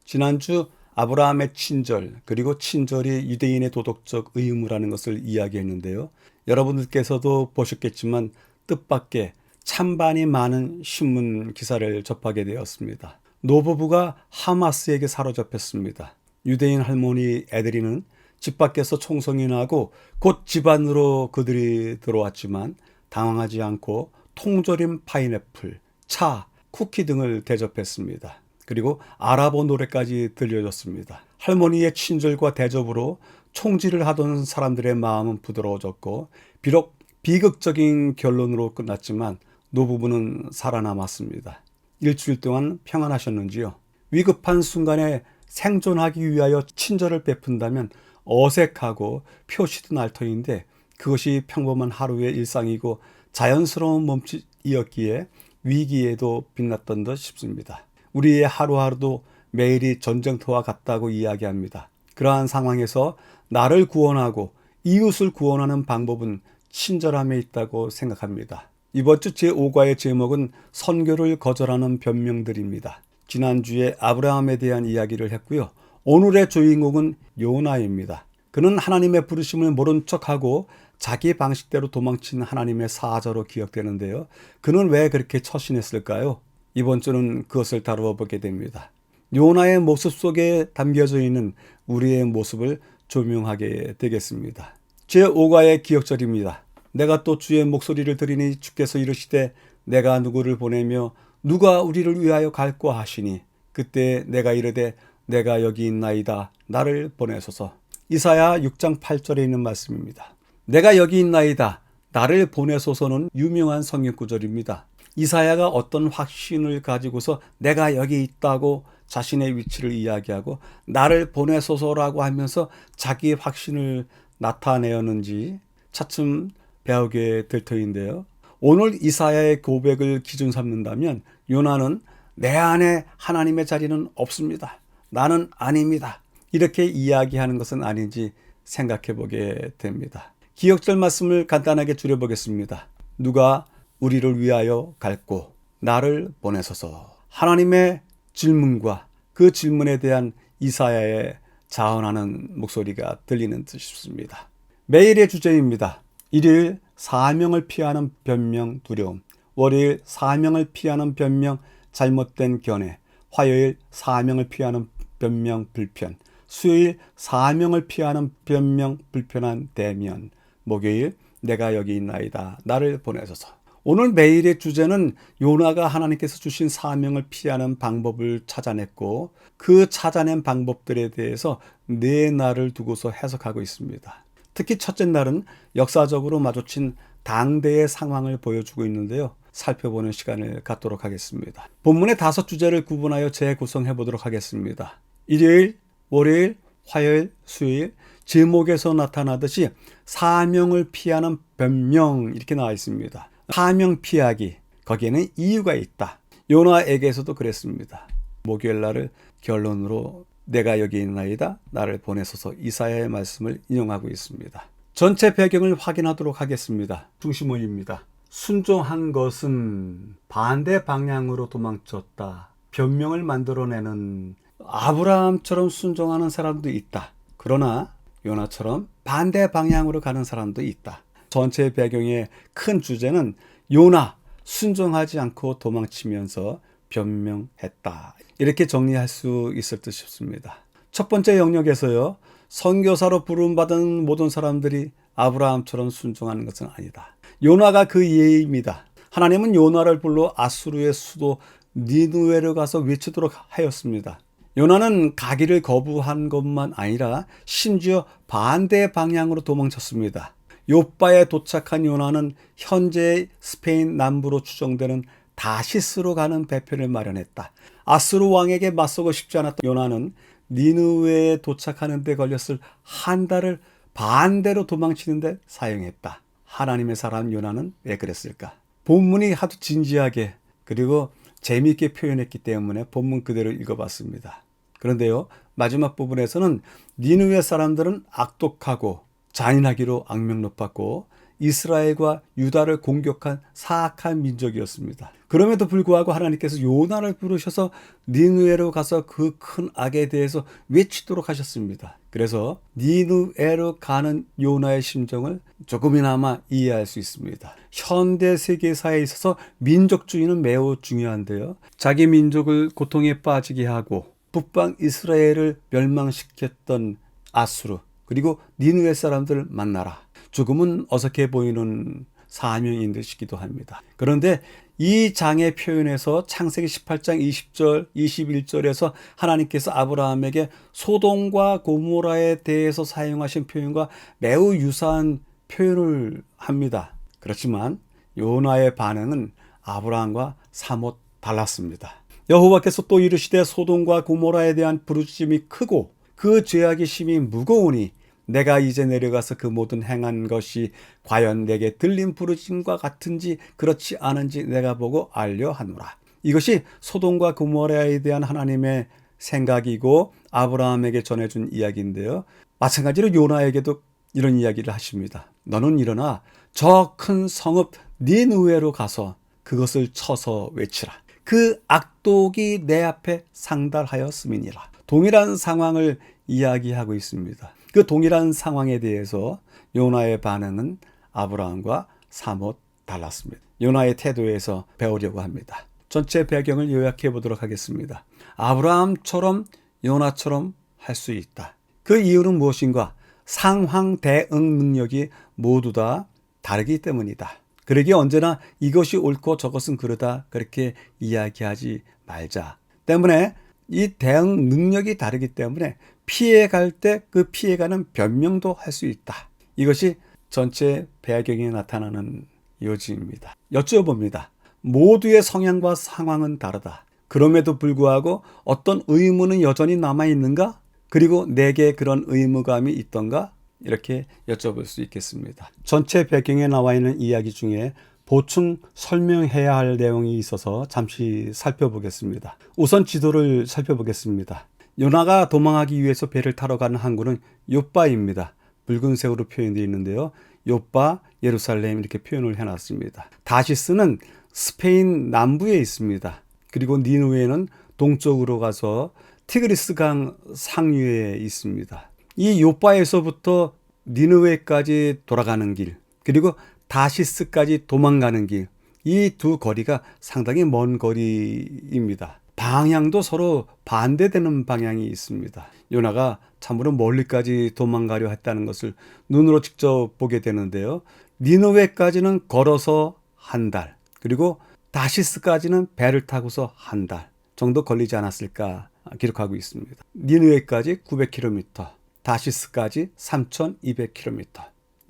지난주 아브라함의 친절, 그리고 친절이 유대인의 도덕적 의무라는 것을 이야기했는데요. 여러분들께서도 보셨겠지만 뜻밖의 찬반이 많은 신문 기사를 접하게 되었습니다. 노부부가 하마스에게 사로잡혔습니다. 유대인 할머니 애들이는 집 밖에서 총성이 나고 곧 집 안으로 그들이 들어왔지만 당황하지 않고 통조림 파인애플, 차, 쿠키 등을 대접했습니다. 그리고 아랍어 노래까지 들려줬습니다. 할머니의 친절과 대접으로 총질을 하던 사람들의 마음은 부드러워졌고, 비록 비극적인 결론으로 끝났지만 노부부는 살아남았습니다. 일주일 동안 평안하셨는지요? 위급한 순간에 생존하기 위하여 친절을 베푼다면 어색하고 표시도 날 터인데, 그것이 평범한 하루의 일상이고 자연스러운 몸짓이었기에 위기에도 빛났던 듯 싶습니다. 우리의 하루하루도 매일이 전쟁터와 같다고 이야기합니다. 그러한 상황에서 나를 구원하고 이웃을 구원하는 방법은 친절함에 있다고 생각합니다. 이번 주 제5과의 제목은 선교를 거절하는 변명들입니다. 지난주에 아브라함에 대한 이야기를 했고요. 오늘의 주인공은 요나입니다. 그는 하나님의 부르심을 모른 척하고 자기 방식대로 도망친 하나님의 사자로 기억되는데요. 그는 왜 그렇게 처신했을까요? 이번 주는 그것을 다루어 보게 됩니다. 요나의 모습 속에 담겨져 있는 우리의 모습을 조명하게 되겠습니다. 제5과의 기억절입니다. 내가 또 주의 목소리를 들으니 주께서 이르시되 내가 누구를 보내며 누가 우리를 위하여 갈꼬 하시니 그때 내가 이르되 내가 여기 있나이다 나를 보내소서. 이사야 6장 8절에 있는 말씀입니다. 내가 여기 있나이다 나를 보내소서는 유명한 성경 구절입니다. 이사야가 어떤 확신을 가지고서 내가 여기 있다고 자신의 위치를 이야기하고 나를 보내소서라고 하면서 자기의 확신을 나타내었는지 차츰 배우게 될 터인데요. 오늘 이사야의 고백을 기준 삼는다면 요나는 내 안에 하나님의 자리는 없습니다. 나는 아닙니다. 이렇게 이야기하는 것은 아닌지 생각해 보게 됩니다. 기억절 말씀을 간단하게 줄여보겠습니다. 누가 우리를 위하여 갈고 나를 보내소서. 하나님의 질문과 그 질문에 대한 이사야의 자언하는 목소리가 들리는 듯 싶습니다. 매일의 주제입니다. 일요일 사명을 피하는 변명 두려움, 월요일 사명을 피하는 변명 잘못된 견해, 화요일 사명을 피하는 변명 불편, 수요일 사명을 피하는 변명 불편한 대면, 목요일 내가 여기 있나이다 나를 보내소서. 오늘 매일의 주제는 요나가 하나님께서 주신 사명을 피하는 방법을 찾아냈고 그 찾아낸 방법들에 대해서 네 날을 두고서 해석하고 있습니다. 특히 첫째 날은 역사적으로 마주친 당대의 상황을 보여주고 있는데요. 살펴보는 시간을 갖도록 하겠습니다. 본문의 5주제를 구분하여 재구성해 보도록 하겠습니다. 일요일, 월요일, 화요일, 수요일 제목에서 나타나듯이 사명을 피하는 변명 이렇게 나와 있습니다. 사명 피하기, 거기에는 이유가 있다. 요나에게서도 그랬습니다. 목요일 날을 결론으로 내가 여기 있나이다 나를 보내소서 이사야의 말씀을 인용하고 있습니다. 전체 배경을 확인하도록 하겠습니다. 중심어입니다. 순종한 것은 반대 방향으로 도망쳤다. 변명을 만들어내는 아브라함처럼 순종하는 사람도 있다. 그러나 요나처럼 반대 방향으로 가는 사람도 있다. 전체 배경의 큰 주제는 요나 순종하지 않고 도망치면서 변명했다. 이렇게 정리할 수 있을 듯 싶습니다. 첫 번째 영역에서요. 선교사로 부름받은 모든 사람들이 아브라함처럼 순종하는 것은 아니다. 요나가 그 예입니다. 하나님은 요나를 불러 아수르의 수도 니느웨로 가서 외치도록 하였습니다. 요나는 가기를 거부한 것만 아니라 심지어 반대 방향으로 도망쳤습니다. 요빠에 도착한 요나는 현재 스페인 남부로 추정되는 다시스로 가는 배편을 마련했다. 아수르 왕에게 맞서고 싶지 않았던 요나는 니느웨에 도착하는 데 걸렸을 한 달을 반대로 도망치는 데 사용했다. 하나님의 사람 요나는 왜 그랬을까? 본문이 하도 진지하게 그리고 재미있게 표현했기 때문에 본문 그대로 읽어봤습니다. 그런데요, 마지막 부분에서는 니느웨 사람들은 악독하고 잔인하기로 악명 높았고 이스라엘과 유다를 공격한 사악한 민족이었습니다. 그럼에도 불구하고 하나님께서 요나를 부르셔서 니느웨로 가서 그 큰 악에 대해서 외치도록 하셨습니다. 그래서 니느웨로 가는 요나의 심정을 조금이나마 이해할 수 있습니다. 현대 세계사에 있어서 민족주의는 매우 중요한데요. 자기 민족을 고통에 빠지게 하고 북방 이스라엘을 멸망시켰던 아수르, 그리고 니느웨 사람들 만나라. 조금은 어색해 보이는 사명인 듯이기도 합니다. 그런데 이 장의 표현에서 창세기 18장 20절, 21절에서 하나님께서 아브라함에게 소돔과 고모라에 대해서 사용하신 표현과 매우 유사한 표현을 합니다. 그렇지만 요나의 반응은 아브라함과 사뭇 달랐습니다. 여호와께서 또 이르시되 소돔과 고모라에 대한 부르짖음이 크고 그 죄악의 심이 무거우니 내가 이제 내려가서 그 모든 행한 것이 과연 내게 들린 부르짖음과 같은지 그렇지 않은지 내가 보고 알려 하노라. 이것이 소돔과 고모라에 대한 하나님의 생각이고 아브라함에게 전해준 이야기인데요. 마찬가지로 요나에게도 이런 이야기를 하십니다. 너는 일어나 저 큰 성읍 니느웨로 가서 그것을 쳐서 외치라. 그 악독이 내 앞에 상달하였음이니라. 동일한 상황을 이야기하고 있습니다. 그 동일한 상황에 대해서 요나의 반응은 아브라함과 사뭇 달랐습니다. 요나의 태도에서 배우려고 합니다. 전체 배경을 요약해 보도록 하겠습니다. 아브라함처럼 요나처럼 할 수 있다. 그 이유는 무엇인가? 상황 대응 능력이 모두 다 다르기 때문이다. 그러기에 언제나 이것이 옳고 저것은 그러다 그렇게 이야기하지 말자. 때문에 이 대응 능력이 다르기 때문에 피해갈 때 그 피해가는 변명도 할 수 있다. 이것이 전체 배경에 나타나는 요지입니다. 여쭤봅니다. 모두의 성향과 상황은 다르다. 그럼에도 불구하고 어떤 의무는 여전히 남아있는가? 그리고 내게 그런 의무감이 있던가? 이렇게 여쭤볼 수 있겠습니다. 전체 배경에 나와 있는 이야기 중에 보충 설명해야 할 내용이 있어서 잠시 살펴보겠습니다. 우선 지도를 살펴보겠습니다. 요나가 도망하기 위해서 배를 타러 가는 항구는 요빠입니다. 붉은색으로 표현되어 있는데요. 요빠, 예루살렘 이렇게 표현을 해놨습니다. 다시스는 스페인 남부에 있습니다. 그리고 니느웨는 동쪽으로 가서 티그리스 강 상류에 있습니다. 이 요빠에서부터 니느웨까지 돌아가는 길, 그리고 다시스까지 도망가는 길, 이 두 거리가 상당히 먼 거리입니다. 방향도 서로 반대되는 방향이 있습니다. 요나가 참으로 멀리까지 도망가려 했다는 것을 눈으로 직접 보게 되는데요. 니느웨까지는 걸어서 한 달, 그리고 다시스까지는 배를 타고서 한 달 정도 걸리지 않았을까 기록하고 있습니다. 니느웨까지 900km, 다시스까지 3200km.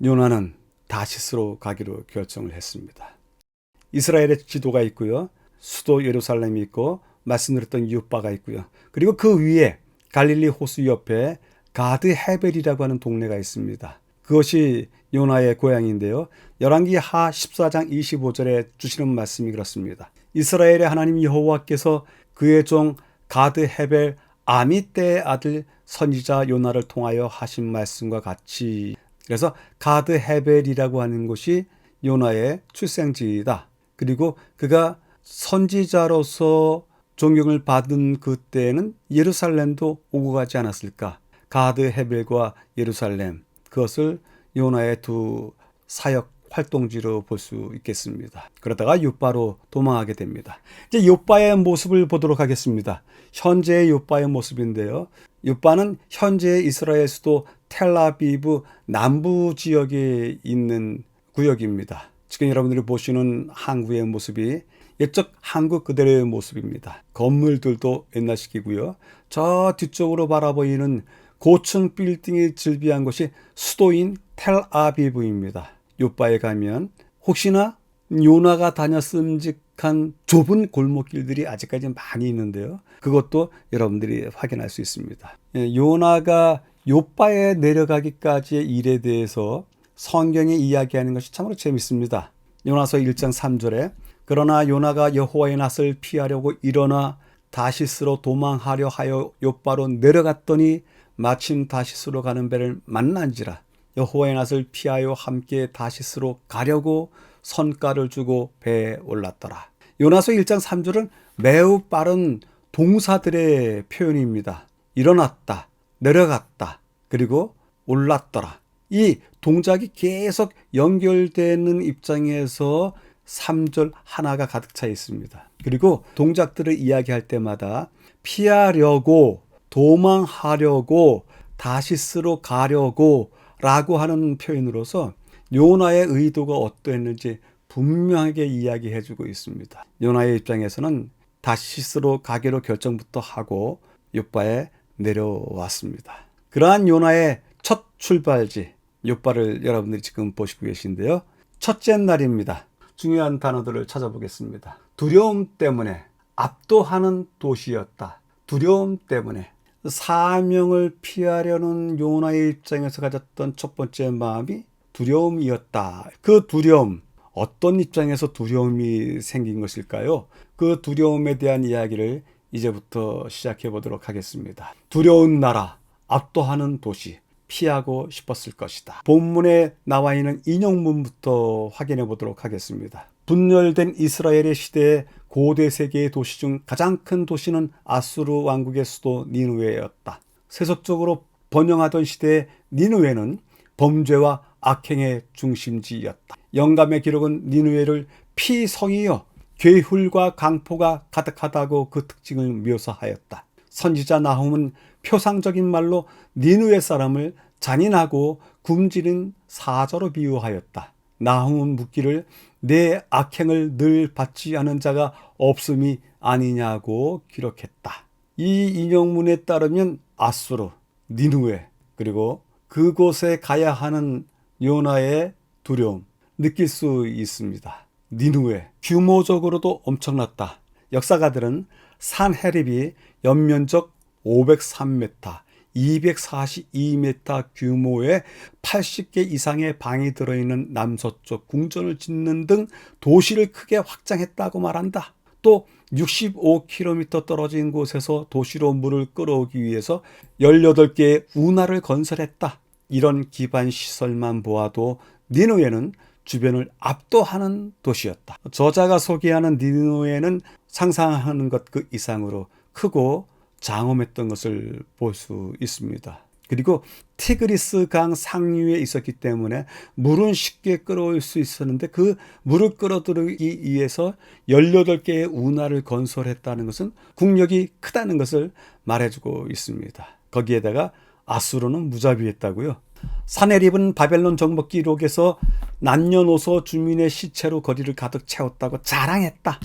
요나는 다시스로 가기로 결정을 했습니다. 이스라엘의 지도가 있고요. 수도 예루살렘이 있고 말씀드렸던 요빠가 있고요. 그리고 그 위에 갈릴리 호수 옆에 가드 헤벨이라고 하는 동네가 있습니다. 그것이 요나의 고향인데요. 열왕기 하 14장 25절에 주시는 말씀이 그렇습니다. 이스라엘의 하나님 여호와께서 그의 종 가드 헤벨 아미떼의 아들 선지자 요나를 통하여 하신 말씀과 같이, 그래서 가드 헤벨이라고 하는 곳이 요나의 출생지이다. 그리고 그가 선지자로서 존경을 받은 그때에는 예루살렘도 오고 가지 않았을까. 가드 헤벨과 예루살렘, 그것을 요나의 두 사역 활동지로 볼 수 있겠습니다. 그러다가 요빠로 도망하게 됩니다. 이제 요빠의 모습을 보도록 하겠습니다. 현재의 요빠의 모습인데요. 요빠는 현재의 이스라엘 수도 텔아비브 남부 지역에 있는 구역입니다. 지금 여러분들이 보시는 항구의 모습이 옛적 항구 그대로의 모습입니다. 건물들도 옛날식이고요. 저 뒤쪽으로 바라보이는 고층 빌딩이 즐비한 곳이 수도인 텔아비브입니다. 요빠에 가면 혹시나 요나가 다녔음직한 좁은 골목길들이 아직까지 많이 있는데요. 그것도 여러분들이 확인할 수 있습니다. 요나가 요빠에 내려가기까지의 일에 대해서 성경에 이야기하는 것이 참으로 재밌습니다. 요나서 1장 3절에 그러나 요나가 여호와의 낯을 피하려고 일어나 다시스로 도망하려 하여 요빠로 내려갔더니 마침 다시스로 가는 배를 만난지라. 여호와의 낯을 피하여 함께 다시스로 가려고 선가를 주고 배에 올랐더라. 요나서 1장 3절은 매우 빠른 동사들의 표현입니다. 일어났다, 내려갔다, 그리고 올랐더라. 이 동작이 계속 연결되는 입장에서 3절 하나가 가득 차 있습니다. 그리고 동작들을 이야기할 때마다 피하려고, 도망하려고, 다시스로 가려고 라고 하는 표현으로서 요나의 의도가 어떠했는지 분명하게 이야기해주고 있습니다. 요나의 입장에서는 다시스로 가기로 결정부터 하고 욥바에 내려왔습니다. 그러한 요나의 첫 출발지 욥바를 여러분들이 지금 보시고 계신데요. 첫째 날입니다. 중요한 단어들을 찾아보겠습니다. 두려움 때문에 압도하는 도시였다. 두려움 때문에 사명을 피하려는 요나의 입장에서 가졌던 첫 번째 마음이 두려움이었다. 그 두려움, 어떤 입장에서 두려움이 생긴 것일까요? 그 두려움에 대한 이야기를 이제부터 시작해 보도록 하겠습니다. 두려운 나라, 압도하는 도시, 피하고 싶었을 것이다. 본문에 나와 있는 인용문부터 확인해 보도록 하겠습니다. 분열된 이스라엘의 시대에 고대 세계의 도시 중 가장 큰 도시는 아수르 왕국의 수도 니느웨였다. 세속적으로 번영하던 시대에 니느웨는 범죄와 악행의 중심지였다. 영감의 기록은 니느웨를 피성이여 괴훌과 강포가 가득하다고 그 특징을 묘사하였다. 선지자 나훔은 표상적인 말로 니느웨 사람을 잔인하고 굶주린 사자로 비유하였다. 나훔은 묻기를 내 악행을 늘 받지 않은 자가 없음이 아니냐고 기록했다. 이 인용문에 따르면 아수르, 니느웨, 그리고 그곳에 가야 하는 요나의 두려움 느낄 수 있습니다. 니느웨, 규모적으로도 엄청났다. 역사가들은 산헤립이 연면적 503m, 242m 규모의 80개 이상의 방이 들어있는 남서쪽 궁전을 짓는 등 도시를 크게 확장했다고 말한다. 또 65km 떨어진 곳에서 도시로 물을 끌어오기 위해서 18개의 운하를 건설했다. 이런 기반 시설만 보아도 니느웨는 주변을 압도하는 도시였다. 저자가 소개하는 니느웨는 상상하는 것 그 이상으로 크고 장엄했던 것을 볼 수 있습니다. 그리고 티그리스 강 상류에 있었기 때문에 물은 쉽게 끌어올 수 있었는데 그 물을 끌어들이기 위해서 18개의 운하를 건설했다는 것은 국력이 크다는 것을 말해주고 있습니다. 거기에다가 아수르는 무자비했다고요. 산헤립은 바벨론 정복 기록에서 남녀노소 주민의 시체로 거리를 가득 채웠다고 자랑했다.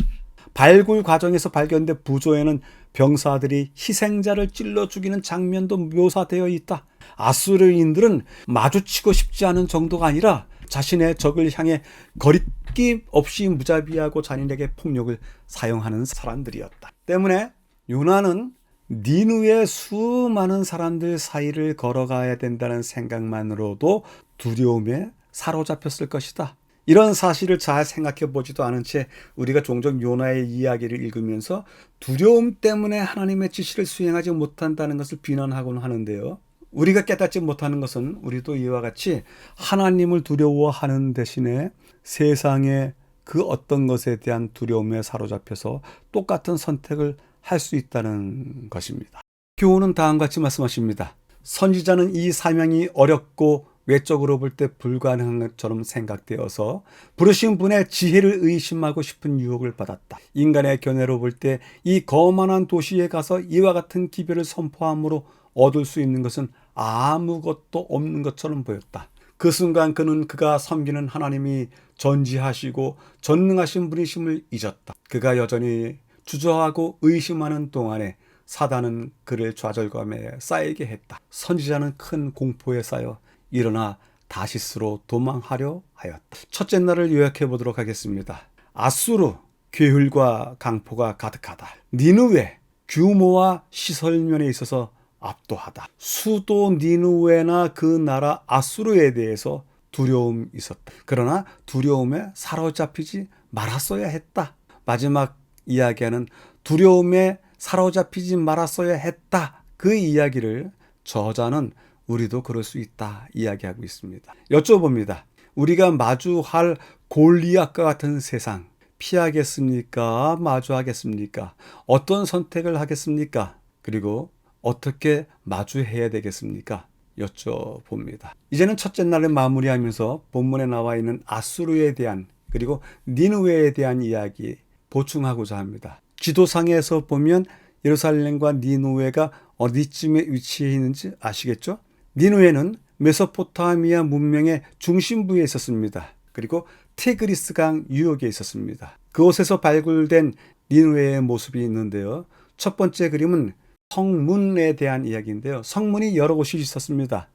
발굴 과정에서 발견된 부조에는 병사들이 희생자를 찔러 죽이는 장면도 묘사되어 있다. 아수르인들은 마주치고 싶지 않은 정도가 아니라 자신의 적을 향해 거리낌 없이 무자비하고 잔인하게 폭력을 사용하는 사람들이었다. 때문에 요나는 니느웨 수많은 사람들 사이를 걸어가야 된다는 생각만으로도 두려움에 사로잡혔을 것이다. 이런 사실을 잘 생각해 보지도 않은 채 우리가 종종 요나의 이야기를 읽으면서 두려움 때문에 하나님의 지시를 수행하지 못한다는 것을 비난하곤 하는데요. 우리가 깨닫지 못하는 것은 우리도 이와 같이 하나님을 두려워하는 대신에 세상의 그 어떤 것에 대한 두려움에 사로잡혀서 똑같은 선택을 할 수 있다는 것입니다. 교훈은 다음과 같이 말씀하십니다. 선지자는 이 사명이 어렵고 외적으로 볼 때 불가능한 것처럼 생각되어서 부르신 분의 지혜를 의심하고 싶은 유혹을 받았다. 인간의 견해로 볼 때 이 거만한 도시에 가서 이와 같은 기별을 선포함으로 얻을 수 있는 것은 아무것도 없는 것처럼 보였다. 그 순간 그는 그가 섬기는 하나님이 전지하시고 전능하신 분이심을 잊었다. 그가 여전히 주저하고 의심하는 동안에 사단은 그를 좌절감에 쌓이게 했다. 선지자는 큰 공포에 쌓여 일어나 다시스로 도망하려 하였다. 첫째 날을 요약해 보도록 하겠습니다. 아수르, 괴hul과 강포가 가득하다. 니느웨, 규모와 시설면에 있어서 압도하다. 수도 니느웨나 그 나라 아수르에 대해서 두려움이 있었다. 그러나 두려움에 사로잡히지 말았어야 했다. 마지막 이야기하는 두려움에 사로잡히지 말았어야 했다. 그 이야기를 저자는 우리도 그럴 수 있다 이야기하고 있습니다. 여쭤봅니다. 우리가 마주할 골리앗과 같은 세상 피하겠습니까? 마주하겠습니까? 어떤 선택을 하겠습니까? 그리고 어떻게 마주해야 되겠습니까? 여쭤봅니다. 이제는 첫째 날을 마무리하면서 본문에 나와 있는 아수르에 대한 그리고 니느웨에 대한 이야기 보충하고자 합니다. 지도상에서 보면 예루살렘과 니느웨가 어디쯤에 위치해 있는지 아시겠죠? 니느웨는 메소포타미아 문명의 중심부에 있었습니다. 그리고 티그리스 강 유역에 있었습니다. 그곳에서 발굴된 니느웨의 모습이 있는데요. 첫 번째 그림은 성문에 대한 이야기인데요. 성문이 여러 곳이 있었습니다.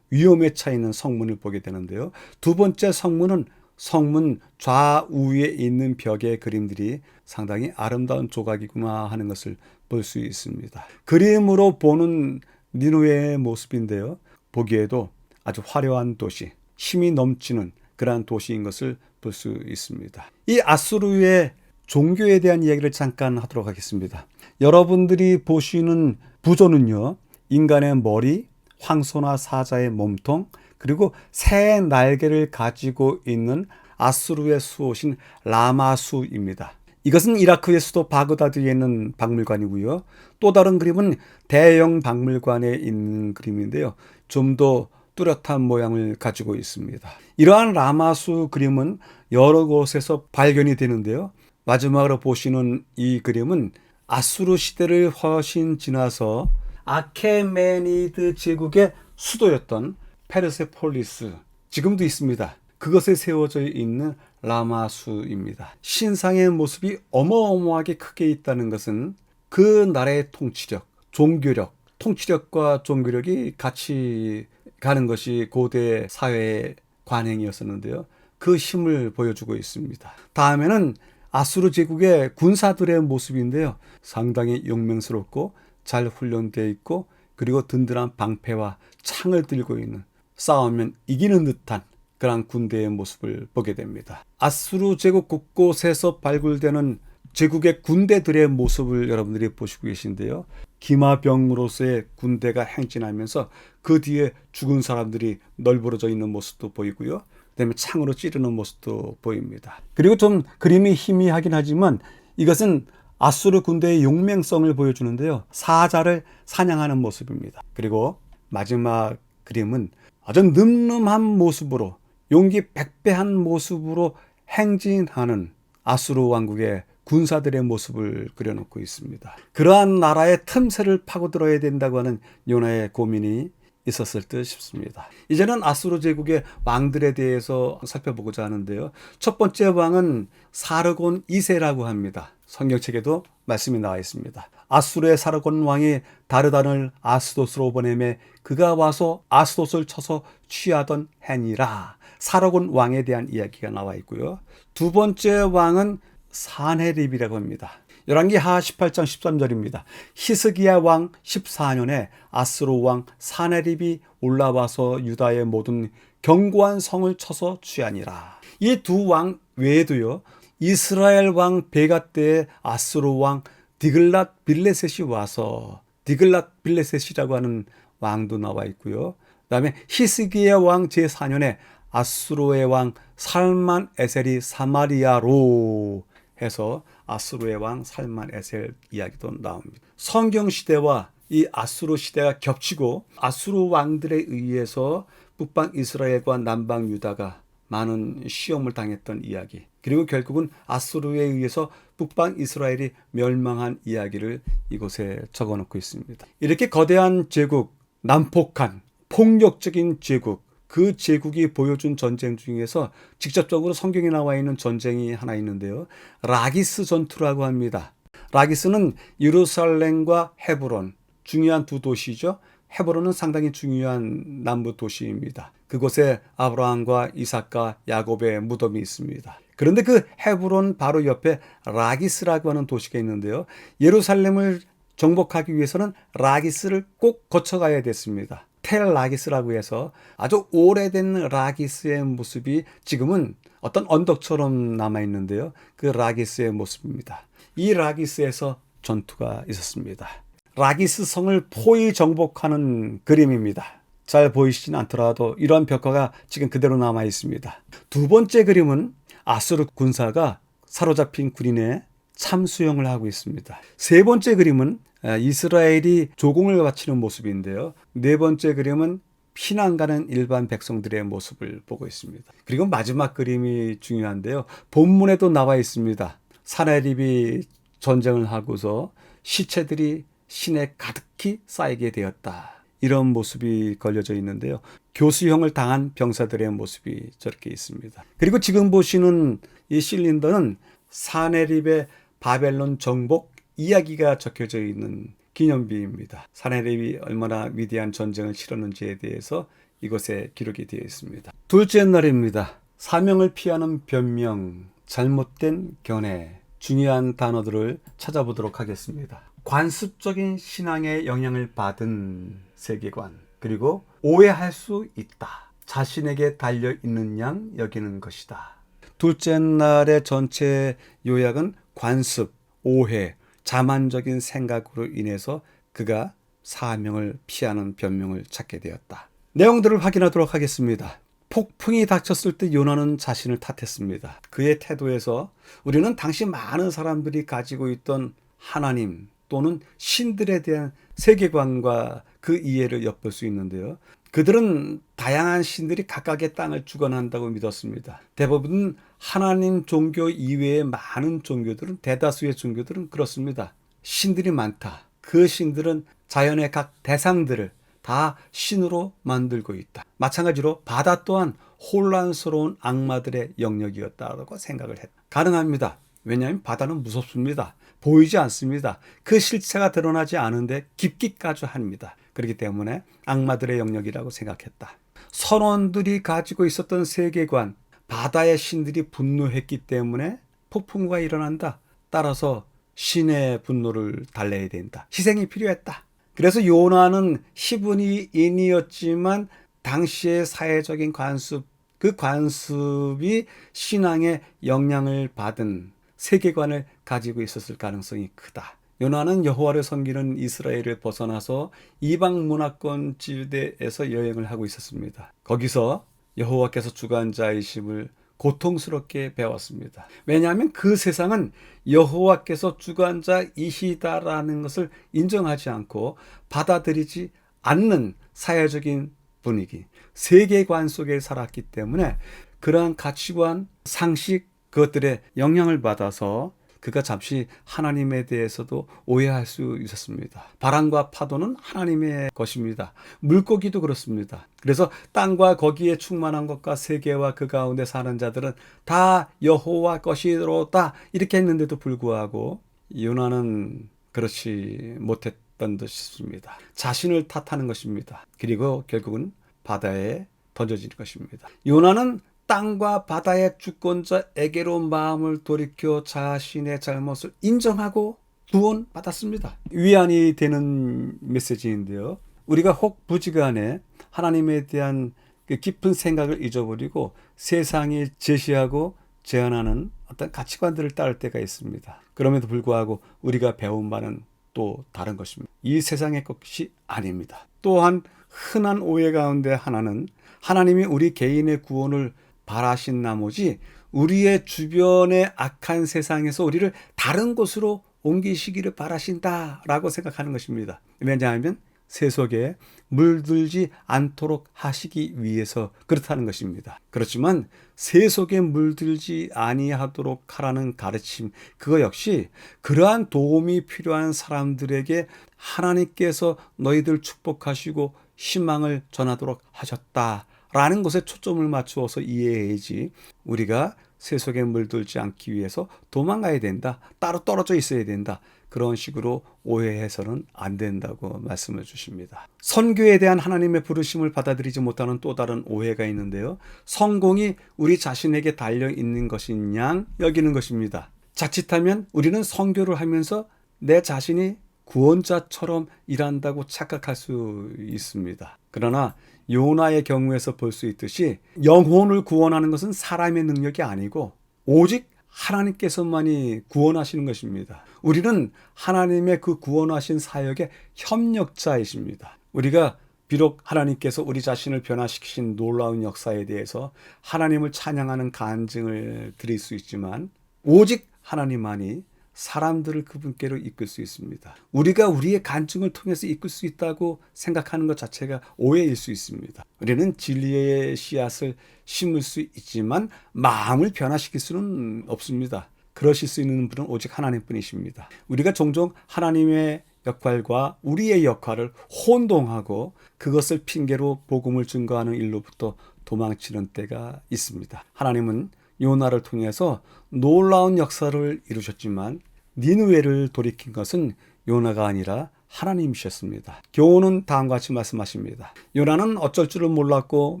위험에 차 있는 성문을 보게 되는데요. 두 번째 성문은 성문 좌우에 있는 벽의 그림들이 상당히 아름다운 조각이구나 하는 것을 볼 수 있습니다. 그림으로 보는 니느웨의 모습인데요. 보기에도 아주 화려한 도시, 힘이 넘치는 그러한 도시인 것을 볼 수 있습니다. 이 아수르의 종교에 대한 이야기를 잠깐 하도록 하겠습니다. 여러분들이 보시는 부조는요, 인간의 머리, 황소나 사자의 몸통, 그리고 새 날개를 가지고 있는 아수르의 수호신 라마수입니다. 이것은 이라크의 수도 바그다드에 있는 박물관이고요. 또 다른 그림은 대형 박물관에 있는 그림인데요. 좀 더 뚜렷한 모양을 가지고 있습니다. 이러한 라마수 그림은 여러 곳에서 발견이 되는데요. 마지막으로 보시는 이 그림은 아수르 시대를 훨씬 지나서 아케메니드 제국의 수도였던 페르세폴리스, 지금도 있습니다. 그것에 세워져 있는 라마수입니다. 신상의 모습이 어마어마하게 크게 있다는 것은 그 나라의 통치력, 종교력, 통치력과 종교력이 같이 가는 것이 고대 사회의 관행이었었는데요. 그 힘을 보여주고 있습니다. 다음에는 아수르 제국의 군사들의 모습인데요. 상당히 용맹스럽고 잘 훈련되어 있고 그리고 든든한 방패와 창을 들고 있는, 싸우면 이기는 듯한 그런 군대의 모습을 보게 됩니다. 아수르 제국 곳곳에서 발굴되는 제국의 군대들의 모습을 여러분들이 보시고 계신데요. 기마병으로서의 군대가 행진하면서 그 뒤에 죽은 사람들이 널브러져 있는 모습도 보이고요. 그다음에 창으로 찌르는 모습도 보입니다. 그리고 좀 그림이 희미하긴 하지만 이것은 아수르 군대의 용맹성을 보여주는데요. 사자를 사냥하는 모습입니다. 그리고 마지막 그림은 아주 늠름한 모습으로, 용기 백배한 모습으로 행진하는 아수르 왕국의 군사들의 모습을 그려놓고 있습니다. 그러한 나라의 틈새를 파고들어야 된다고 하는 요나의 고민이 있었을 듯 싶습니다. 이제는 아수르 제국의 왕들에 대해서 살펴보고자 하는데요. 첫 번째 왕은 사르곤 2세라고 합니다. 성경책에도 말씀이 나와 있습니다. 아수르의 사르곤 왕이 다르단을 아스돗으로 보내매 그가 와서 아스돗을 쳐서 취하던 해니라. 사르곤 왕에 대한 이야기가 나와 있고요. 두 번째 왕은 사네립이라고 합니다. 열왕기하 18장 13절입니다. 히스기야 왕 14년에 아스루 왕 사네립이 올라와서 유다의 모든 견고한 성을 쳐서 취하니라. 이 두 왕 외에도요, 이스라엘 왕 베가 때에 아스루 왕 디글랏 빌레셋이 와서, 디글랏 빌레셋이라고 하는 왕도 나와 있고요. 그 다음에 히스기야 왕 제4년에 아수르의 왕 살만 에셀이 사마리아로 해서 아수르의 왕 살만 에셀 이야기도 나옵니다. 성경 시대와 이 아수르 시대가 겹치고 아수르 왕들에 의해서 북방 이스라엘과 남방 유다가 많은 시험을 당했던 이야기, 그리고 결국은 아수르에 의해서 북방 이스라엘이 멸망한 이야기를 이곳에 적어놓고 있습니다. 이렇게 거대한 제국, 난폭한 폭력적인 제국, 그 제국이 보여준 전쟁 중에서 직접적으로 성경에 나와 있는 전쟁이 하나 있는데요. 라기스 전투라고 합니다. 라기스는 예루살렘과 헤브론, 중요한 두 도시죠. 헤브론은 상당히 중요한 남부 도시입니다. 그곳에 아브라함과 이삭과 야곱의 무덤이 있습니다. 그런데 그 헤브론 바로 옆에 라기스라고 하는 도시가 있는데요. 예루살렘을 정복하기 위해서는 라기스를 꼭 거쳐가야 됐습니다. 텔 라기스라고 해서 아주 오래된 라기스의 모습이 지금은 어떤 언덕처럼 남아있는데요. 그 라기스의 모습입니다. 이 라기스에서 전투가 있었습니다. 라기스 성을 포위 정복하는 그림입니다. 잘 보이시진 않더라도 이러한 벽화가 지금 그대로 남아 있습니다. 두 번째 그림은 아수르 군사가 사로잡힌 군인의 참수형을 하고 있습니다. 세 번째 그림은 이스라엘이 조공을 바치는 모습인데요. 네 번째 그림은 피난 가는 일반 백성들의 모습을 보고 있습니다. 그리고 마지막 그림이 중요한데요. 본문에도 나와 있습니다. 사내립이 전쟁을 하고서 시체들이 시내 가득히 쌓이게 되었다. 이런 모습이 걸려져 있는데요. 교수형을 당한 병사들의 모습이 저렇게 있습니다. 그리고 지금 보시는 이 실린더는 사내립의 바벨론 정복 이야기가 적혀져 있는 기념비입니다. 사내립이 얼마나 위대한 전쟁을 치렀는지에 대해서 이것에 기록이 되어 있습니다. 둘째 날입니다. 사명을 피하는 변명, 잘못된 견해, 중요한 단어들을 찾아보도록 하겠습니다. 관습적인 신앙의 영향을 받은 세계관, 그리고 오해할 수 있다. 자신에게 달려있는 양 여기는 것이다. 둘째 날의 전체 요약은 관습, 오해, 자만적인 생각으로 인해서 그가 사명을 피하는 변명을 찾게 되었다. 내용들을 확인하도록 하겠습니다. 폭풍이 닥쳤을 때 요나는 자신을 탓했습니다. 그의 태도에서 우리는 당시 많은 사람들이 가지고 있던 하나님 또는 신들에 대한 세계관과 그 이해를 엿볼 수 있는데요. 그들은 다양한 신들이 각각의 땅을 주관한다고 믿었습니다. 대부분 하나님 종교 이외의 많은 종교들은, 대다수의 종교들은 그렇습니다. 신들이 많다. 그 신들은 자연의 각 대상들을 다 신으로 만들고 있다. 마찬가지로 바다 또한 혼란스러운 악마들의 영역이었다고 생각을 했다. 가능합니다. 왜냐하면 바다는 무섭습니다. 보이지 않습니다. 그 실체가 드러나지 않은데 깊기까지 합니다. 그렇기 때문에 악마들의 영역이라고 생각했다. 선원들이 가지고 있었던 세계관, 바다의 신들이 분노했기 때문에 폭풍우가 일어난다. 따라서 신의 분노를 달래야 된다. 희생이 필요했다. 그래서 요나는 히브리인이었지만 당시의 사회적인 관습, 그 관습이 신앙의 영향을 받은 세계관을 가지고 있었을 가능성이 크다. 요나는 여호와를 섬기는 이스라엘을 벗어나서 이방 문화권 지대에서 여행을 하고 있었습니다. 거기서 여호와께서 주관자이심을 고통스럽게 배웠습니다. 왜냐하면 그 세상은 여호와께서 주관자이시다라는 것을 인정하지 않고 받아들이지 않는 사회적인 분위기, 세계관 속에 살았기 때문에 그러한 가치관, 상식, 그것들의 영향을 받아서 그가 잠시 하나님에 대해서도 오해할 수 있었습니다. 바람과 파도는 하나님의 것입니다. 물고기도 그렇습니다. 그래서 땅과 거기에 충만한 것과 세계와 그 가운데 사는 자들은 다 여호와 것이로다 이렇게 했는데도 불구하고 요나는 그렇지 못했던 듯 싶습니다. 자신을 탓하는 것입니다. 그리고 결국은 바다에 던져질 것입니다. 요나는 땅과 바다의 주권자에게로 마음을 돌이켜 자신의 잘못을 인정하고 구원받았습니다. 위안이 되는 메시지인데요. 우리가 혹 부지간에 하나님에 대한 깊은 생각을 잊어버리고 세상이 제시하고 제안하는 어떤 가치관들을 따를 때가 있습니다. 그럼에도 불구하고 우리가 배운 바는 또 다른 것입니다. 이 세상의 것이 아닙니다. 또한 흔한 오해 가운데 하나는 하나님이 우리 개인의 구원을 바라신 나머지 우리의 주변의 악한 세상에서 우리를 다른 곳으로 옮기시기를 바라신다라고 생각하는 것입니다. 왜냐하면 세속에 물들지 않도록 하시기 위해서 그렇다는 것입니다. 그렇지만 세속에 물들지 아니하도록 하라는 가르침, 그거 역시 그러한 도움이 필요한 사람들에게 하나님께서 너희들 축복하시고 희망을 전하도록 하셨다라는 것에 초점을 맞추어서 이해해야지, 우리가 세속에 물들지 않기 위해서 도망가야 된다, 따로 떨어져 있어야 된다, 그런 식으로 오해해서는 안 된다고 말씀을 주십니다. 선교에 대한 하나님의 부르심을 받아들이지 못하는 또 다른 오해가 있는데요. 성공이 우리 자신에게 달려있는 것인 양 여기는 것입니다. 자칫하면 우리는 선교를 하면서 내 자신이 구원자처럼 일한다고 착각할 수 있습니다. 그러나 요나의 경우에서 볼 수 있듯이 영혼을 구원하는 것은 사람의 능력이 아니고 오직 하나님께서만이 구원하시는 것입니다. 우리는 하나님의 그 구원하신 사역의 협력자이십니다. 우리가 비록 하나님께서 우리 자신을 변화시키신 놀라운 역사에 대해서 하나님을 찬양하는 간증을 드릴 수 있지만 오직 하나님만이 사람들을 그분께로 이끌 수 있습니다. 우리가 우리의 간증을 통해서 이끌 수 있다고 생각하는 것 자체가 오해일 수 있습니다. 우리는 진리의 씨앗을 심을 수 있지만 마음을 변화시킬 수는 없습니다. 그러실 수 있는 분은 오직 하나님뿐이십니다. 우리가 종종 하나님의 역할과 우리의 역할을 혼동하고 그것을 핑계로 복음을 증거하는 일로부터 도망치는 때가 있습니다. 하나님은 요나를 통해서 놀라운 역사를 이루셨지만 니느웨를 돌이킨 것은 요나가 아니라 하나님이셨습니다. 교훈은 다음과 같이 말씀하십니다. 요나는 어쩔 줄을 몰랐고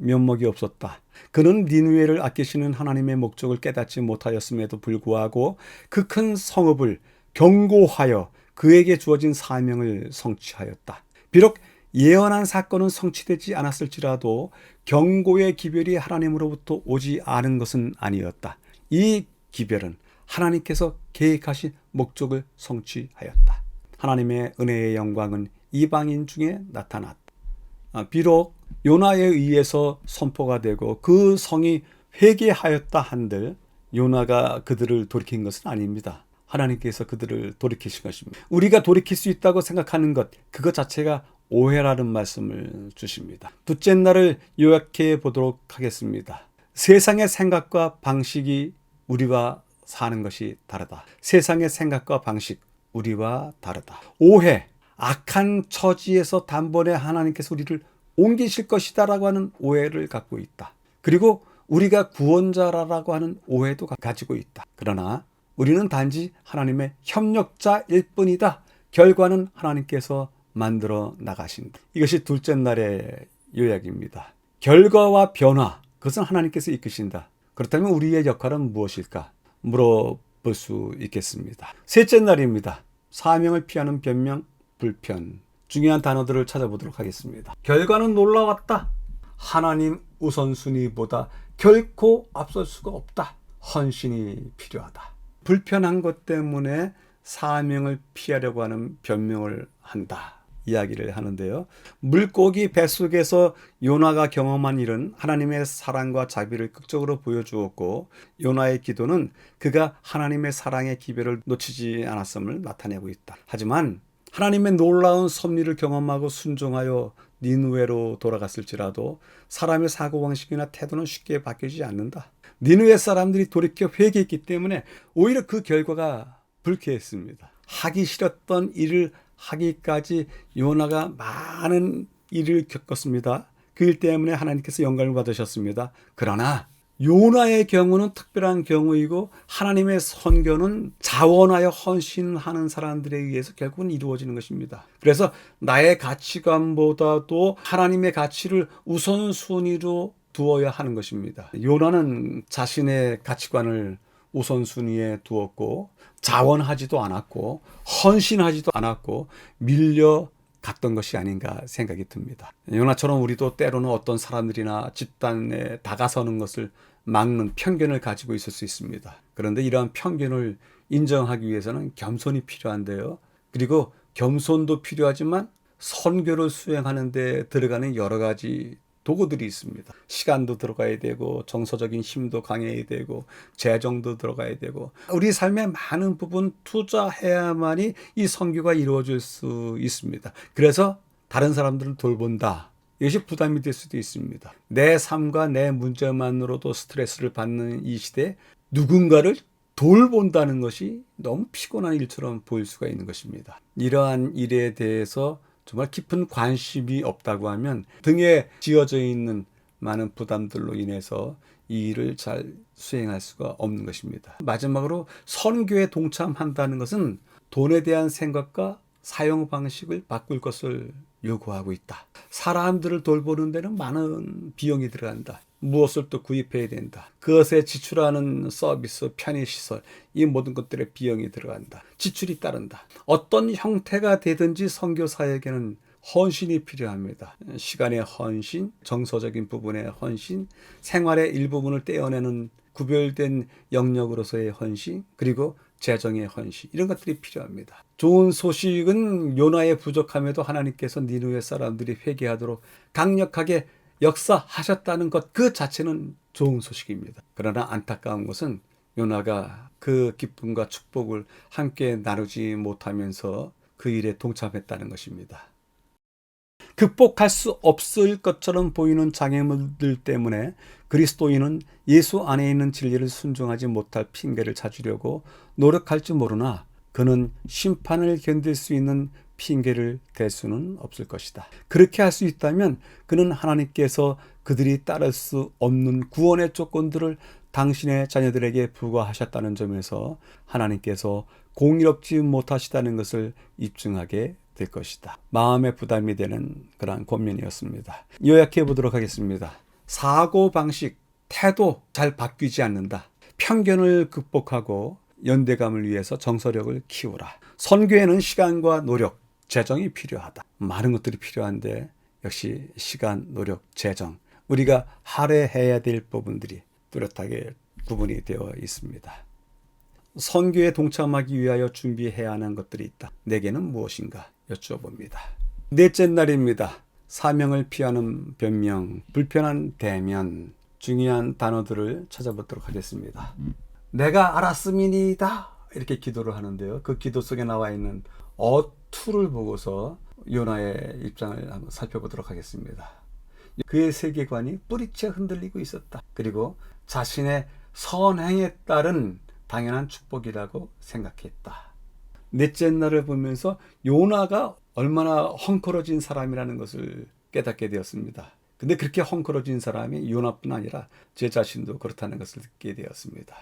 면목이 없었다. 그는 니느웨를 아끼시는 하나님의 목적을 깨닫지 못하였음에도 불구하고 그 큰 성읍을 경고하여 그에게 주어진 사명을 성취하였다. 비록 예언한 사건은 성취되지 않았을지라도 경고의 기별이 하나님으로부터 오지 않은 것은 아니었다. 이 기별은 하나님께서 계획하신 목적을 성취하였다. 하나님의 은혜의 영광은 이방인 중에 나타났다. 비록 요나에 의해서 선포가 되고 그 성이 회개하였다 한들 요나가 그들을 돌이킨 것은 아닙니다. 하나님께서 그들을 돌이키신 것입니다. 우리가 돌이킬 수 있다고 생각하는 것, 그것 자체가 오해라는 말씀을 주십니다. 둘째 날을 요약해 보도록 하겠습니다. 세상의 생각과 방식이 우리와 사는 것이 다르다. 세상의 생각과 방식, 우리와 다르다. 오해, 악한 처지에서 단번에 하나님께서 우리를 옮기실 것이다 라고 하는 오해를 갖고 있다. 그리고 우리가 구원자라고 하는 오해도 가지고 있다. 그러나 우리는 단지 하나님의 협력자일 뿐이다. 결과는 하나님께서 만들어 나가신다. 이것이 둘째 날의 요약입니다. 결과와 변화, 그것은 하나님께서 이끄신다. 그렇다면 우리의 역할은 무엇일까? 물어볼 수 있겠습니다. 셋째 날입니다. 사명을 피하는 변명, 불편. 중요한 단어들을 찾아보도록 하겠습니다. 결과는 놀라웠다. 하나님 우선순위보다 결코 앞설 수가 없다. 헌신이 필요하다. 불편한 것 때문에 사명을 피하려고 하는 변명을 한다. 이야기를 하는데요. 물고기 뱃속에서 요나가 경험한 일은 하나님의 사랑과 자비를 극적으로 보여주었고 요나의 기도는 그가 하나님의 사랑의 기별을 놓치지 않았음을 나타내고 있다. 하지만 하나님의 놀라운 섭리를 경험하고 순종하여 니느웨로 돌아갔을지라도 사람의 사고방식이나 태도는 쉽게 바뀌지 않는다. 니느웨 사람들이 돌이켜 회개했기 때문에 오히려 그 결과가 불쾌했습니다. 하기 싫었던 일을 하기까지 요나가 많은 일을 겪었습니다. 그 일 때문에 하나님께서 영광을 받으셨습니다. 그러나 요나의 경우는 특별한 경우이고 하나님의 선교는 자원하여 헌신하는 사람들에 의해서 결국은 이루어지는 것입니다. 그래서 나의 가치관보다도 하나님의 가치를 우선순위로 두어야 하는 것입니다. 요나는 자신의 가치관을 우선순위에 두었고 자원하지도 않았고 헌신하지도 않았고 밀려갔던 것이 아닌가 생각이 듭니다. 요나처럼 우리도 때로는 어떤 사람들이나 집단에 다가서는 것을 막는 편견을 가지고 있을 수 있습니다. 그런데 이러한 편견을 인정하기 위해서는 겸손이 필요한데요. 그리고 겸손도 필요하지만 선교를 수행하는 데 들어가는 여러 가지 도구들이 있습니다. 시간도 들어가야 되고 정서적인 힘도 강해야 되고 재정도 들어가야 되고 우리 삶의 많은 부분 투자해야만이 이 선교가 이루어질 수 있습니다. 그래서 다른 사람들을 돌본다. 이것이 부담이 될 수도 있습니다. 내 삶과 내 문제만으로도 스트레스를 받는 이 시대에 누군가를 돌본다는 것이 너무 피곤한 일처럼 보일 수가 있는 것입니다. 이러한 일에 대해서 정말 깊은 관심이 없다고 하면 등에 지어져 있는 많은 부담들로 인해서 이 일을 잘 수행할 수가 없는 것입니다. 마지막으로 선교에 동참한다는 것은 돈에 대한 생각과 사용 방식을 바꿀 것을 요구하고 있다. 사람들을 돌보는 데는 많은 비용이 들어간다. 무엇을 또 구입해야 된다. 그것에 지출하는 서비스, 편의시설, 이 모든 것들의 비용이 들어간다. 지출이 따른다. 어떤 형태가 되든지 선교사에게는 헌신이 필요합니다. 시간의 헌신, 정서적인 부분의 헌신, 생활의 일부분을 떼어내는 구별된 영역으로서의 헌신, 그리고 재정의 헌신, 이런 것들이 필요합니다. 좋은 소식은 요나의 부족함에도 하나님께서 니느웨 사람들이 회개하도록 강력하게 역사하셨다는 것 그 자체는 좋은 소식입니다. 그러나 안타까운 것은 요나가 그 기쁨과 축복을 함께 나누지 못하면서 그 일에 동참했다는 것입니다. 극복할 수 없을 것처럼 보이는 장애물들 때문에 그리스도인은 예수 안에 있는 진리를 순종하지 못할 핑계를 찾으려고 노력할 줄 모르나 그는 심판을 견딜 수 있는 핑계를 댈 수는 없을 것이다. 그렇게 할 수 있다면 그는 하나님께서 그들이 따를 수 없는 구원의 조건들을 당신의 자녀들에게 부과하셨다는 점에서 하나님께서 공의롭지 못하시다는 것을 입증하게 될 것이다. 마음의 부담이 되는 그러한 권면이었습니다. 요약해 보도록 하겠습니다. 사고방식, 태도 잘 바뀌지 않는다. 편견을 극복하고 연대감을 위해서 정서력을 키우라. 선교에는 시간과 노력, 재정이 필요하다. 많은 것들이 필요한데 역시 시간, 노력, 재정, 우리가 할애해야 될 부분들이 뚜렷하게 구분이 되어 있습니다. 선교에 동참하기 위하여 준비해야 하는 것들이 있다. 내게는 무엇인가 여쭤봅니다. 넷째 날입니다. 사명을 피하는 변명, 불편한 대면, 중요한 단어들을 찾아보도록 하겠습니다. 내가 알았음이니이다, 이렇게 기도를 하는데요. 그 기도 속에 나와 있는 어투를 보고서 요나의 입장을 한번 살펴보도록 하겠습니다. 그의 세계관이 뿌리채 흔들리고 있었다. 그리고 자신의 선행에 따른 당연한 축복이라고 생각했다. 넷째 날을 보면서 요나가 얼마나 헝클어진 사람이라는 것을 깨닫게 되었습니다. 근데 그렇게 헝클어진 사람이 요나뿐 아니라 제 자신도 그렇다는 것을 듣게 되었습니다.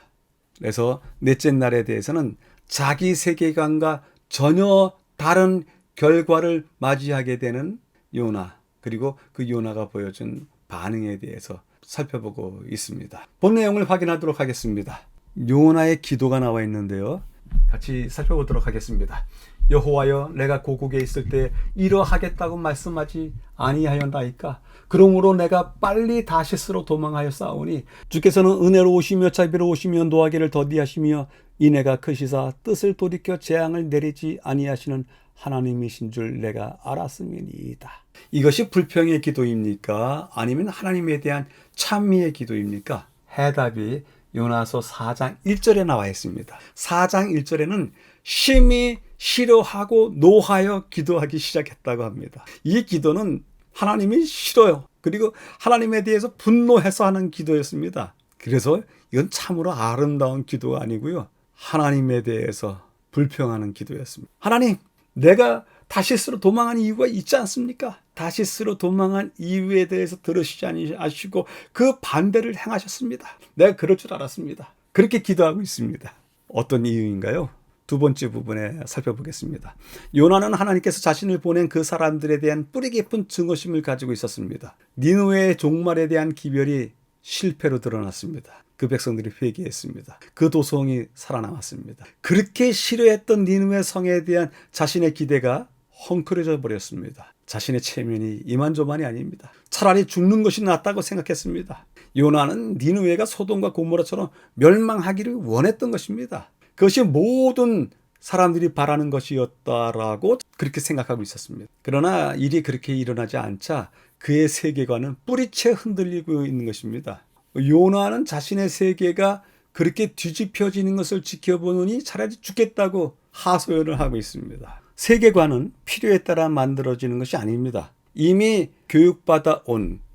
그래서 넷째 날에 대해서는 자기 세계관과 전혀 다른 결과를 맞이하게 되는 요나, 그리고 그 요나가 보여준 반응에 대해서 살펴보고 있습니다. 본 내용을 확인하도록 하겠습니다. 요나의 기도가 나와 있는데요. 같이 살펴보도록 하겠습니다. 여호와여, 내가 고국에 있을 때 이러하겠다고 말씀하지 아니하였나이까? 그러므로 내가 빨리 다시스로 도망하여 싸우니 주께서는 은혜로우시며 자비로우시며 노하기를 더디하시며 인애가 크시사 뜻을 돌이켜 재앙을 내리지 아니하시는 하나님이신 줄 내가 알았음이니이다. 이것이 불평의 기도입니까? 아니면 하나님에 대한 찬미의 기도입니까? 해답이 요나서 4장 1절에 나와 있습니다. 4장 1절에는 심히 싫어하고 노하여 기도하기 시작했다고 합니다. 이 기도는 하나님이 싫어요. 그리고 하나님에 대해서 분노해서 하는 기도였습니다. 그래서 이건 참으로 아름다운 기도가 아니고요. 하나님에 대해서 불평하는 기도였습니다. 하나님, 내가 다시스로 도망한 이유가 있지 않습니까? 다시스로 도망한 이유에 대해서 들으시지 아니시고 그 반대를 행하셨습니다. 내가 그럴 줄 알았습니다. 그렇게 기도하고 있습니다. 어떤 이유인가요? 두 번째 부분에 살펴보겠습니다. 요나는 하나님께서 자신을 보낸 그 사람들에 대한 뿌리 깊은 증오심을 가지고 있었습니다. 니느웨의 종말에 대한 기별이 실패로 드러났습니다. 그 백성들이 회개했습니다. 그 도성이 살아남았습니다. 그렇게 싫어했던 니느웨 성에 대한 자신의 기대가 헝클어져 버렸습니다. 자신의 체면이 이만저만이 아닙니다. 차라리 죽는 것이 낫다고 생각했습니다. 요나는 니느웨가 소돔과 고모라처럼 멸망하기를 원했던 것입니다. 그것이 모든 사람들이 바라는 것이었다라고 그렇게 생각하고 있었습니다. 그러나 일이 그렇게 일어나지 않자 그의 세계관은 뿌리채 흔들리고 있는 것입니다. 요나는 자신의 세계가 그렇게 뒤집혀지는 것을 지켜보느니 차라리 죽겠다고 하소연을 하고 있습니다. 세계관은 필요에 따라 만들어지는 것이 아닙니다. 이미 교육받아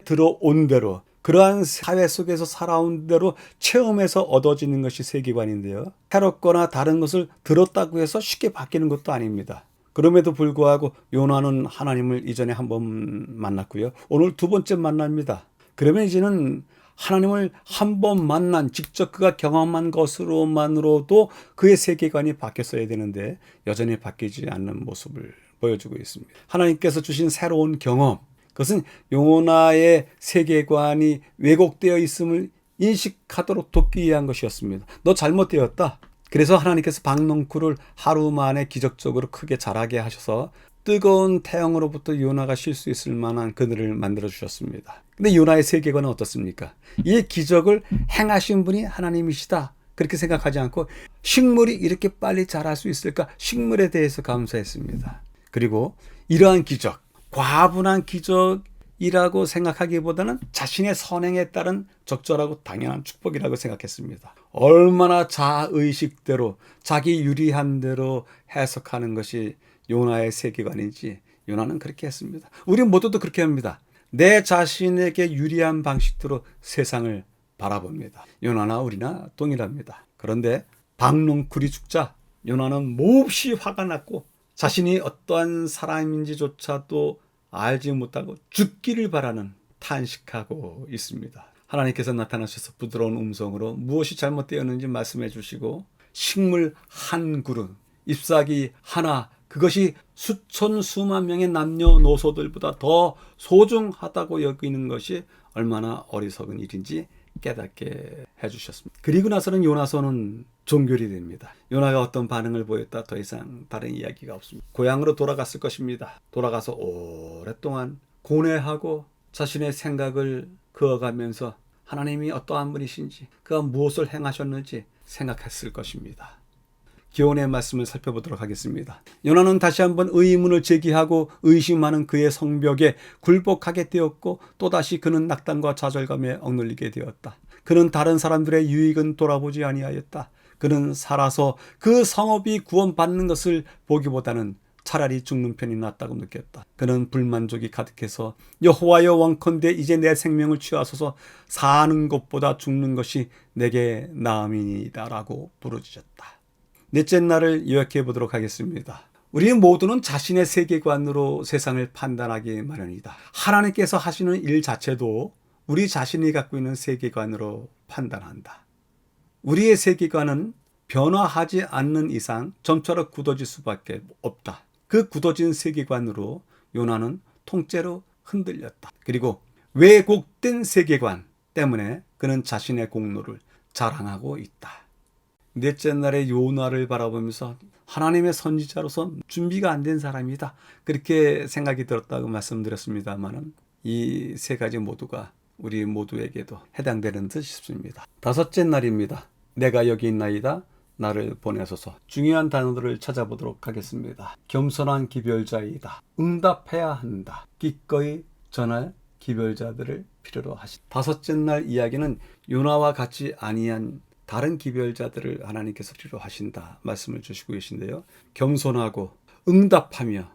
들어온 대로, 그러한 사회 속에서 살아온 대로 체험해서 얻어지는 것이 세계관인데요. 새롭거나 다른 것을 들었다고 해서 쉽게 바뀌는 것도 아닙니다. 그럼에도 불구하고 요나는 하나님을 이전에 한 번 만났고요. 오늘 두 번째 만납니다. 그러면 이제는 하나님을 한 번 만난, 직접 그가 경험한 것으로만으로도 그의 세계관이 바뀌었어야 되는데 여전히 바뀌지 않는 모습을 보여주고 있습니다. 하나님께서 주신 새로운 경험, 그것은 요나의 세계관이 왜곡되어 있음을 인식하도록 돕기 위한 것이었습니다. 너 잘못되었다. 그래서 하나님께서 박넝쿨을 하루 만에 기적적으로 크게 자라게 하셔서 뜨거운 태양으로부터 요나가 쉴 수 있을 만한 그늘을 만들어 주셨습니다. 근데 요나의 세계관은 어떻습니까? 이 기적을 행하신 분이 하나님이시다. 그렇게 생각하지 않고 식물이 이렇게 빨리 자랄 수 있을까? 식물에 대해서 감사했습니다. 그리고 이러한 기적, 과분한 기적이라고 생각하기보다는 자신의 선행에 따른 적절하고 당연한 축복이라고 생각했습니다. 얼마나 자의식대로 자기 유리한 대로 해석하는 것이 요나의 세계관인지 요나는 그렇게 했습니다. 우리 모두도 그렇게 합니다. 내 자신에게 유리한 방식대로 세상을 바라봅니다. 요나나 우리나 동일합니다. 그런데 박농쿨이 죽자 요나는 몹시 화가 났고 자신이 어떠한 사람인지조차도 알지 못하고 죽기를 바라는 탄식하고 있습니다. 하나님께서 나타나셔서 부드러운 음성으로 무엇이 잘못되었는지 말씀해 주시고 식물 한 그루, 잎사귀 하나, 그것이 수천 수만 명의 남녀노소들보다 더 소중하다고 여기는 것이 얼마나 어리석은 일인지 깨닫게 해주셨습니다. 그리고 나서는 요나서는 종결이 됩니다. 요나가 어떤 반응을 보였다 더 이상 다른 이야기가 없습니다. 고향으로 돌아갔을 것입니다. 돌아가서 오랫동안 고뇌하고 자신의 생각을 그어가면서 하나님이 어떠한 분이신지 그가 무엇을 행하셨는지 생각했을 것입니다. 기온의 말씀을 살펴보도록 하겠습니다. 요나는 다시 한번 의문을 제기하고 의심하는 그의 성벽에 굴복하게 되었고 또다시 그는 낙담과 좌절감에 억눌리게 되었다. 그는 다른 사람들의 유익은 돌아보지 아니하였다. 그는 살아서 그 성읍이 구원받는 것을 보기보다는 차라리 죽는 편이 낫다고 느꼈다. 그는 불만족이 가득해서 여호와여 원컨대 이제 내 생명을 취하소서 사는 것보다 죽는 것이 내게 나음이니이다라고 부르짖었다. 넷째 날을 요약해 보도록 하겠습니다. 우리 모두는 자신의 세계관으로 세상을 판단하기 마련이다. 하나님께서 하시는 일 자체도 우리 자신이 갖고 있는 세계관으로 판단한다. 우리의 세계관은 변화하지 않는 이상 점차로 굳어질 수밖에 없다. 그 굳어진 세계관으로 요나는 통째로 흔들렸다. 그리고 왜곡된 세계관 때문에 그는 자신의 공로를 자랑하고 있다. 넷째 날의 요나를 바라보면서 하나님의 선지자로서 준비가 안 된 사람이다. 그렇게 생각이 들었다고 말씀드렸습니다만 이 세 가지 모두가 우리 모두에게도 해당되는 듯 싶습니다. 다섯째 날입니다. 내가 여기 있나이다. 나를 보내소서. 중요한 단어들을 찾아보도록 하겠습니다. 겸손한 기별자이다. 응답해야 한다. 기꺼이 전할 기별자들을 필요로 하신다. 다섯째 날 이야기는 요나와 같이 아니한 다른 기별자들을 하나님께서 필요로 하신다 말씀을 주시고 계신데요. 겸손하고 응답하며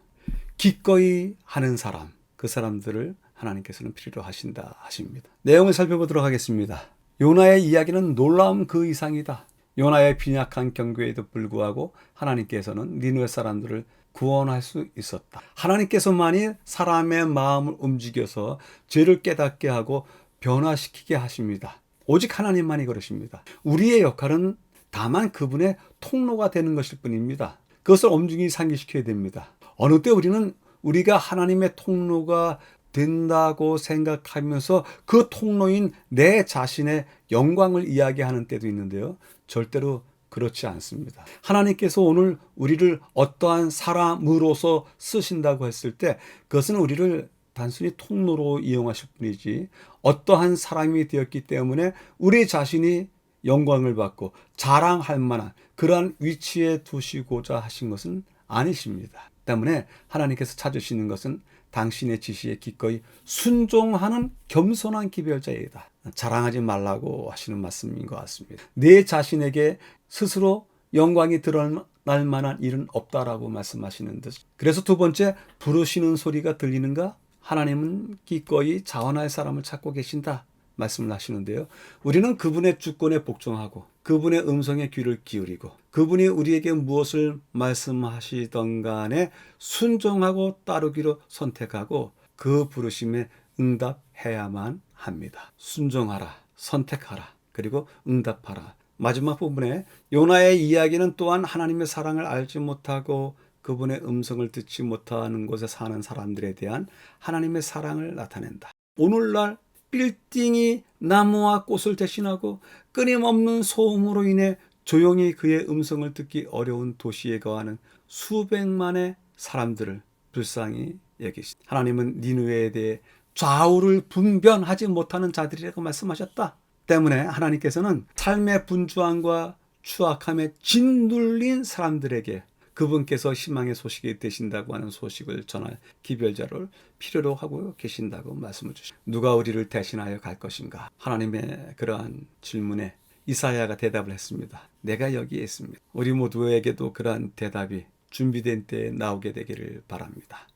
기꺼이 하는 사람, 그 사람들을 하나님께서는 필요로 하신다 하십니다. 내용을 살펴보도록 하겠습니다. 요나의 이야기는 놀라움 그 이상이다. 요나의 빈약한 경고에도 불구하고 하나님께서는 니느웨 사람들을 구원할 수 있었다. 하나님께서만이 사람의 마음을 움직여서 죄를 깨닫게 하고 변화시키게 하십니다. 오직 하나님만이 그러십니다. 우리의 역할은 다만 그분의 통로가 되는 것일 뿐입니다. 그것을 엄중히 상기시켜야 됩니다. 어느 때 우리는 우리가 하나님의 통로가 된다고 생각하면서 그 통로인 내 자신의 영광을 이야기하는 때도 있는데요. 절대로 그렇지 않습니다. 하나님께서 오늘 우리를 어떠한 사람으로서 쓰신다고 했을 때 그것은 우리를 단순히 통로로 이용하실 뿐이지 어떠한 사람이 되었기 때문에 우리 자신이 영광을 받고 자랑할 만한 그러한 위치에 두시고자 하신 것은 아니십니다. 때문에 하나님께서 찾으시는 것은 당신의 지시에 기꺼이 순종하는 겸손한 기별자이다. 자랑하지 말라고 하시는 말씀인 것 같습니다. 내 자신에게 스스로 영광이 드러날 만한 일은 없다라고 말씀하시는 듯. 그래서 두 번째, 부르시는 소리가 들리는가? 하나님은 기꺼이 자원할 사람을 찾고 계신다 말씀을 하시는데요. 우리는 그분의 주권에 복종하고 그분의 음성에 귀를 기울이고 그분이 우리에게 무엇을 말씀하시던 간에 순종하고 따르기로 선택하고 그 부르심에 응답해야만 합니다. 순종하라, 선택하라, 그리고 응답하라. 마지막 부분에 요나의 이야기는 또한 하나님의 사랑을 알지 못하고 그분의 음성을 듣지 못하는 곳에 사는 사람들에 대한 하나님의 사랑을 나타낸다. 오늘날 빌딩이 나무와 꽃을 대신하고 끊임없는 소음으로 인해 조용히 그의 음성을 듣기 어려운 도시에 거하는 수백만의 사람들을 불쌍히 여기십니다. 하나님은 니느웨에 대해 좌우를 분별하지 못하는 자들이라고 말씀하셨다. 때문에 하나님께서는 삶의 분주함과 추악함에 짓눌린 사람들에게 그분께서 희망의 소식이 되신다고 하는 소식을 전할 기별자를 필요로 하고 계신다고 말씀을 주십니다. 누가 우리를 대신하여 갈 것인가? 하나님의 그러한 질문에 이사야가 대답을 했습니다. 내가 여기에 있습니다. 우리 모두에게도 그러한 대답이 준비된 때에 나오게 되기를 바랍니다.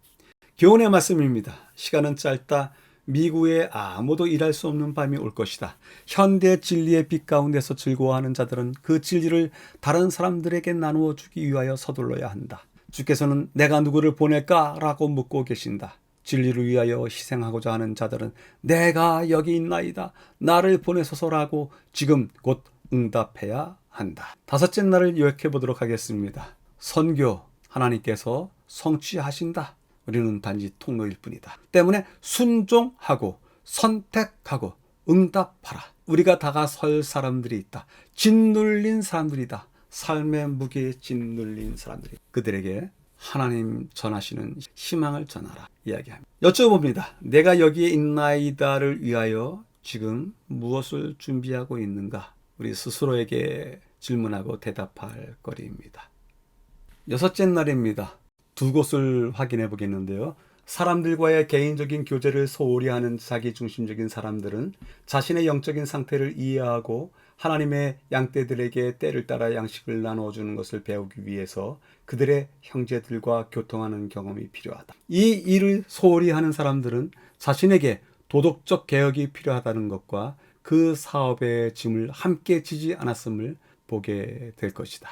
교훈의 말씀입니다. 시간은 짧다. 미국에 아무도 일할 수 없는 밤이 올 것이다. 현대 진리의 빛 가운데서 즐거워하는 자들은 그 진리를 다른 사람들에게 나누어 주기 위하여 서둘러야 한다. 주께서는 내가 누구를 보낼까? 라고 묻고 계신다. 진리를 위하여 희생하고자 하는 자들은 내가 여기 있나이다. 나를 보내소서라고 지금 곧 응답해야 한다. 다섯째 날을 요약해 보도록 하겠습니다. 선교, 하나님께서 성취하신다. 우리는 단지 통로일 뿐이다. 때문에 순종하고 선택하고 응답하라. 우리가 다가설 사람들이 있다. 짓눌린 사람들이다. 삶의 무게에 짓눌린 사람들이 그들에게 하나님 전하시는 희망을 전하라 이야기합니다. 여쭤봅니다. 내가 여기에 있나이다를 위하여 지금 무엇을 준비하고 있는가? 우리 스스로에게 질문하고 대답할 거리입니다. 여섯째 날입니다. 두 곳을 확인해 보겠는데요. 사람들과의 개인적인 교제를 소홀히 하는 자기중심적인 사람들은 자신의 영적인 상태를 이해하고 하나님의 양떼들에게 때를 따라 양식을 나눠주는 것을 배우기 위해서 그들의 형제들과 교통하는 경험이 필요하다. 이 일을 소홀히 하는 사람들은 자신에게 도덕적 개혁이 필요하다는 것과 그 사업의 짐을 함께 지지 않았음을 보게 될 것이다.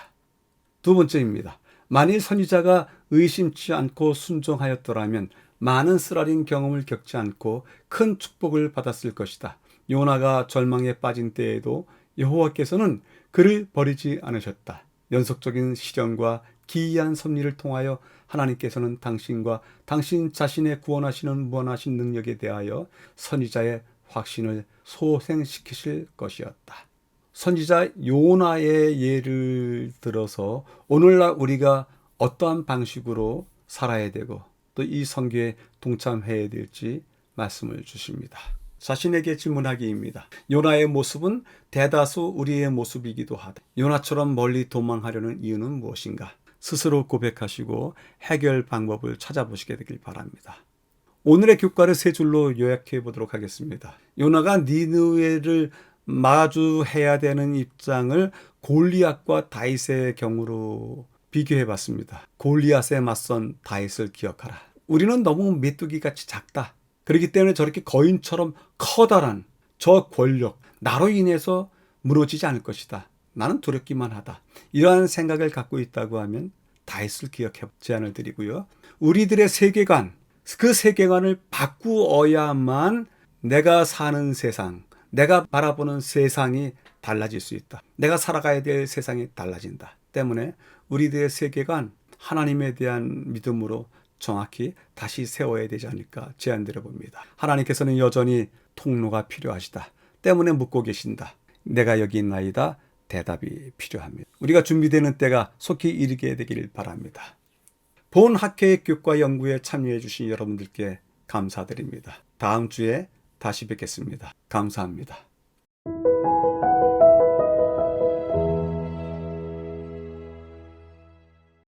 두 번째입니다. 만일 선지자가 의심치 않고 순종하였더라면 많은 쓰라린 경험을 겪지 않고 큰 축복을 받았을 것이다. 요나가 절망에 빠진 때에도 여호와께서는 그를 버리지 않으셨다. 연속적인 시련과 기이한 섭리를 통하여 하나님께서는 당신과 당신 자신의 구원하시는 무한하신 능력에 대하여 선지자의 확신을 소생시키실 것이었다. 선지자 요나의 예를 들어서 오늘날 우리가 어떠한 방식으로 살아야 되고 또 이 선교에 동참해야 될지 말씀을 주십니다. 자신에게 질문하기입니다. 요나의 모습은 대다수 우리의 모습이기도 하다. 요나처럼 멀리 도망하려는 이유는 무엇인가? 스스로 고백하시고 해결 방법을 찾아보시게 되길 바랍니다. 오늘의 교과를 세 줄로 요약해 보도록 하겠습니다. 요나가 니느웨를 마주해야 되는 입장을 골리앗과 다윗의 경우로 비교해 봤습니다. 골리앗에 맞선 다윗을 기억하라. 우리는 너무 메뚜기같이 작다. 그렇기 때문에 저렇게 거인처럼 커다란 저 권력, 나로 인해서 무너지지 않을 것이다. 나는 두렵기만 하다. 이러한 생각을 갖고 있다고 하면 다윗을 기억해 제안을 드리고요. 우리들의 세계관, 그 세계관을 바꾸어야만 내가 사는 세상, 내가 바라보는 세상이 달라질 수 있다. 내가 살아가야 될 세상이 달라진다. 때문에 우리들의 세계관, 하나님에 대한 믿음으로 정확히 다시 세워야 되지 않을까 제안드려 봅니다. 하나님께서는 여전히 통로가 필요하시다. 때문에 묻고 계신다. 내가 여기 있나이다. 대답이 필요합니다. 우리가 준비되는 때가 속히 이르게 되길 바랍니다. 본 학회의 교과 연구에 참여해 주신 여러분들께 감사드립니다. 다음 주에 다시 뵙겠습니다. 감사합니다.